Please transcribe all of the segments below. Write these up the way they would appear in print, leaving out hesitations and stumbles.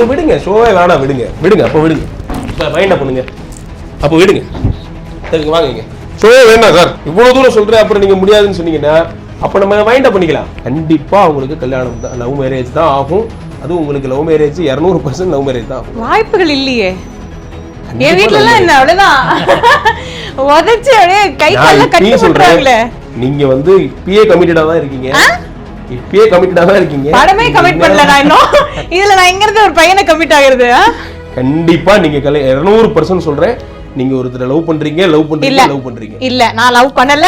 விடுங்க, ஷோவே வேணாம், விடுங்க விடுங்க, அப்போ விடுங்க, இப்போ மைண்டை பண்ணுங்க, அப்போ விடுங்க, அதுக்கு வாங்க. ஷோவே வேணாம் சார், இவ்வளோ தூரம் சொல்கிறேன், அப்புறம் நீங்கள் முடியாதுன்னு சொன்னீங்கன்னா அப்போ நம்ம மைண்டை பண்ணிக்கலாம். கண்டிப்பாக அவங்களுக்கு கல்யாணம் தான், லவ் மேரேஜ் தான் ஆகும். அதுவும் உங்களுக்கு லவ் மேரேஜ் 200% லவ் மேரேஜ் தான் ஆகும். வாய்ப்புகள் இல்லையே என் வீட்டுலலாம் என்ன அவ்வளவுதான் உதச்சு கை கால கட்டி சொல்றாங்களே. நீங்க வந்து இப்பயே கமிட்டடா தான் இருக்கீங்க, இப்பயே கமிட்டடா தான் இருக்கீங்க. படமே கமிட் பண்ணல நான் இன்னும். இதுல நான் எங்க இருந்து ஒரு பையனை கமிட் ஆகுறது? கண்டிப்பா நீங்க 200% சொல்றேன். நீங்க ஒருத்தரை லவ் பண்றீங்க, லவ் பண்றீங்க. இல்ல நான் லவ் பண்ணல.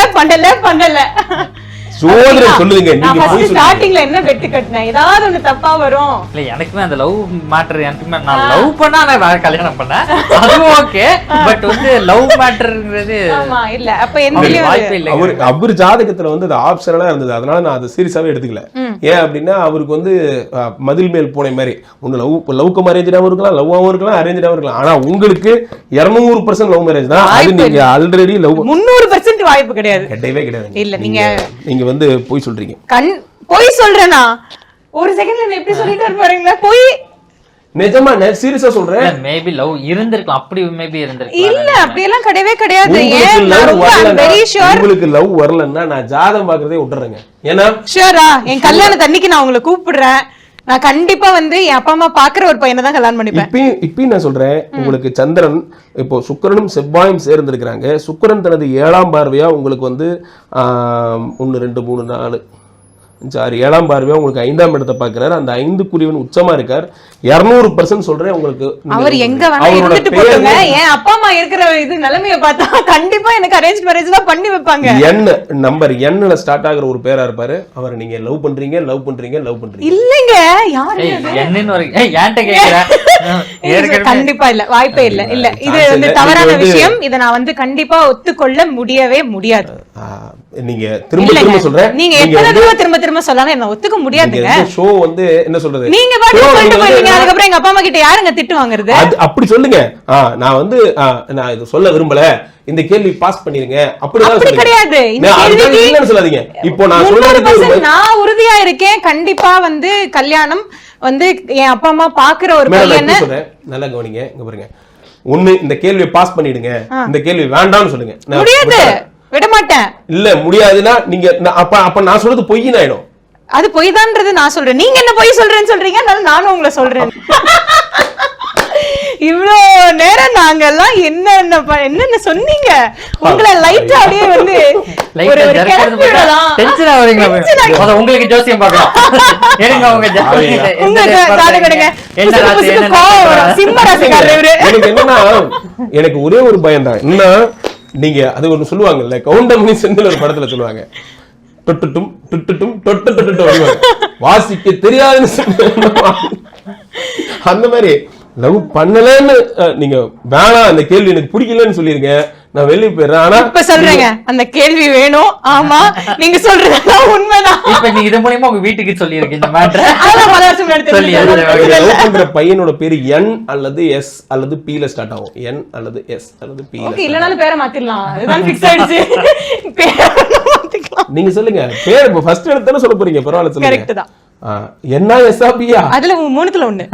சோதனை சொல்லுங்க. நீங்க போய் ஸ்டார்டிங்ல என்ன வெட்டு கட்டினேன், ஏதாவது ஒண்ணு தப்பா வரும். இல்ல எனக்குமே அந்த லவ் மேட்டர், எனக்குமே நான் லவ் பண்ணா நான் கல்யாணம் பண்ணேன், அது ஓகே. பட் வந்து லவ் மேட்டர்ங்கிறது ஆமா இல்ல. அப்ப எந்த வாய்ப்பே இல்ல. அவர் ஜாதகத்துல வந்து அது ஆப்ஷனலா இருந்தது, அதனால நான் அதை சீரியஸாவே எடுத்துக்கல. ஏன் அப்படின்னா அவருக்கு வந்து மதில் மேல் போன மாதிரி ஒண்ணு லவ்க்கு அரேஞ்சாவும் இருக்கலாம், லவ்வாவும் இருக்கலாம், அரேஞ்சாவும் இருக்கலாம். ஆனா உங்களுக்கு 200% லவ் மேரேஜ் தான். அது நீங்க ஆல்ரெடி லவ் 300% வாய்ப்பு கிடையாது, கிடையவே கிடையாது. இல்ல நீங்க வந்து போய் சொல்றீங்க. போய் சொல்றேனா? ஒரு செகண்ட்ல எப்படி சொல்லிட்டு பாருங்க. போய் நிஜமா சீரியஸா சொல்றேன். மேபி லவ் இருந்திருக்கலாம், அப்படி மேபி இருந்திருக்கலாம். இல்ல அப்படி எல்லாம் கிடையவே கிடையாது. உங்களுக்கு லவ் வரலன்னா நான் ஜாதகம் பாக்குறதே விட்டுறேங்க. ஏன்னா ஷூரா என் கல்யாணத்து அன்னைக்கு நான் உங்களை கூப்பிடுறேன். நான் கண்டிப்பா வந்து என் அப்பா அம்மா பாக்குற ஒரு பையனை தான் கல்யாணம் பண்ணிப்பேன். இப்பயும் நான் சொல்றேன், உங்களுக்கு சந்திரன் இப்போ சுக்கிரனும் செவ்வாயும் சேர்ந்திருக்கிறாங்க. சுக்கிரன் தனது 7ஆம் பார்வையா உங்களுக்கு வந்து 1 2 3 4 7ஆம் பார்வையா உங்களுக்கு 5ஆம் இடத்தை பாக்குறாரு. அந்த 5 உச்சமா இருக்கார். 200% சொல்றேன் உங்களுக்கு. அவர் எங்க வேணா இருந்துட்டு போடுங்க. என் அப்பா அம்மா இருக்கிற இது நிலைமைய பார்த்தா கண்டிப்பா எனக்கு அரேஞ்ச் மேரேஜ் தான் பண்ணி வைப்பாங்க. நம்பர் Nல ஸ்டார்ட் ஆகுற ஒரு பேரா இருப்பாரு. அவர் நீங்க லவ் பண்றீங்க. இல்லங்க யாரு என்னன்னு வரைக்கும் ஏன்ட்ட கேக்குறேன். கண்டிப்பா இல்ல, வாய்ப்பே இல்ல. இல்ல இது வந்து தவறான விஷயம். இத நான் வந்து கண்டிப்பா ஒத்துக்கொள்ள முடியவே முடியாது. நீங்க திரும்ப சொல்றேன். நீங்க எத்தனை திரும்ப சொல்லலாம், என்ன ஒத்துக்க முடியாதுங்க. ஷோ வந்து என்ன சொல்றது, நீங்க பாட்டு சொல்லிட்டு போறீங்க. அதுக்கு அப்புறம் எங்க அப்பா அம்மா கிட்ட யாருங்க திட்டு வாங்குறது? அப்படி சொல்லுங்க. நான் வந்து நான் இது சொல்ல விரும்பல, இந்த கேள்வி பாஸ் பண்ணிருங்க. அப்படி கிடையாது. இல்லன்னு சொல்லாதீங்க. இப்போ நான் சொல்றது நான் உறுதியா இருக்கேன். கண்டிப்பா வந்து கல்யாணம் வந்து என் அப்பா அம்மா பாக்குற ஒரு பையனை நல்லா கவனிங்க. இங்க பாருங்க, ஒண்ணு இந்த கேள்வியை பாஸ் பண்ணிடுங்க, இந்த கேள்வி வேண்டாம்னு சொல்லுங்க. முடியாது, விட மாட்டேன். இல்ல முடியாதுன்னா நீங்க அப்ப நான் சொல்றது பொய்ன்னு ஆயிடும். அது பொய் தான்றது நான் சொல்றேன். நீங்க என்ன பொய் சொல்றேன்னு சொல்றீங்க, நானும் உங்களை சொல்றேன். இவ்வளோ நேரம் நாங்க எல்லாம் என்னென்ன சொன்னீங்க, உங்களை லைட்டா அப்படியே வந்து உங்களுக்கு ஜோசியம் பார்க்கலாம். எனக்கு ஒரே ஒரு பயம் தான். என்ன நீங்க அது ஒண்ணு சொல்லுவாங்கல்ல, கவுண்டமணி செந்தில் ஒரு படத்துல சொல்லுவாங்க, வாசிக்க தெரியாதுன்னு. அந்த மாதிரி லவ் பண்ணலன்னு நீங்க வேணாம், அந்த கேள்வி எனக்கு பிடிக்கலன்னு சொல்லிருங்க, நான் வெளியே போயிடுறேன். ஆனா இப்ப சொல்றேங்க அந்த கேள்வி வேணும். ஆமா நீங்க சொல்றதெல்லாம் உண்மைதான். இப்ப நீங்க இது மூலமா உங்க வீட்டுக்கு சொல்லிருக்கீங்க இந்த மேட்டர். லவ் பண்ற பையனோட பேரு N அல்லது S அல்லது P ல ஸ்டார்ட் ஆகும். N அல்லது S அல்லது P. ஓகே, இல்லனாலும் பேரை மாத்திரலாம். அதுதான் ஃபிக்ஸ் ஆயிடுச்சு. பேரை மாத்திக்கலாம். நீங்க சொல்லுங்க பேர். இப்ப ஃபர்ஸ்ட் எடுத்தா சொல்ல போறீங்க, பரவாயில்லை சொல்லுங்க. கரெக்ட் தான். என்ன S ஆ P ஆ? அதுல 3த்துல 1.